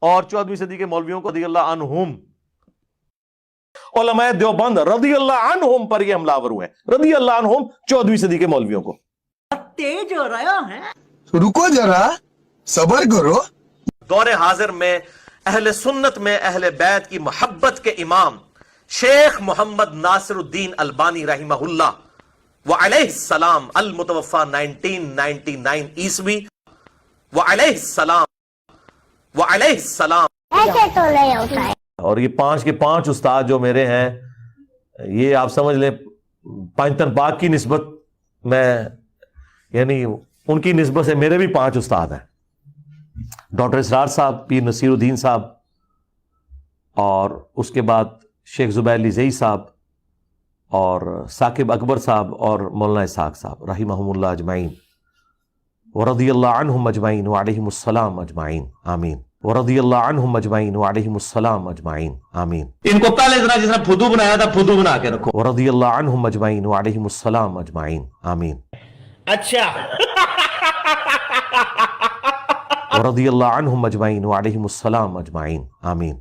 اور 14ویں صدی کے مولویوں کو رضی اللہ عنہم، علماء دیوبند رضی اللہ عنہم پر یہ حملہ آور ہوئے ہیں، رضی اللہ عنہم 14ویں صدی کے مولویوں کو۔ تیز ہو رہا ہے، رکو ذرا، صبر کرو۔ دور حاضر میں اہل سنت میں اہل بیت کی محبت کے امام شیخ محمد ناصر الدین البانی رحمہ اللہ وعلیہ السلام، المتوفى 1999 عیسوی، وعلیہ السلام وعلیہ السلام۔ ایسے تو نہیں ہوتا ہے۔ اور یہ 5 کے 5 استاد جو میرے ہیں، یہ آپ سمجھ لیں پانچتن پاک کی نسبت میں، یعنی ان کی نسبت سے میرے بھی 5 استاد ہیں، ڈاکٹر اسرار صاحب، پیر نصیر الدین صاحب، اور اس کے بعد شیخ زبیر علی زئی صاحب، اور ثاقب اکبر صاحب، اور مولانا اسحاق صاحب رحمہم اللہ اجمعین، ورضی اللہ عنہم اجمعین وعلیہم السلام اجمعین آمین، ورضی اللہ عنہم اجمعین وعلیہم السلام اجمعین آمین۔ ان کو پہلے ذرا جس نے پھدو بنایا تھا پھدو بنا کے رکھو۔ ورضی اللہ عنہم اجمعین وعلیہم السلام اجمعین آمین۔ اچھا ورضی اللہ عنہم اجمعین وعلیہم السلام اجمعین آمین۔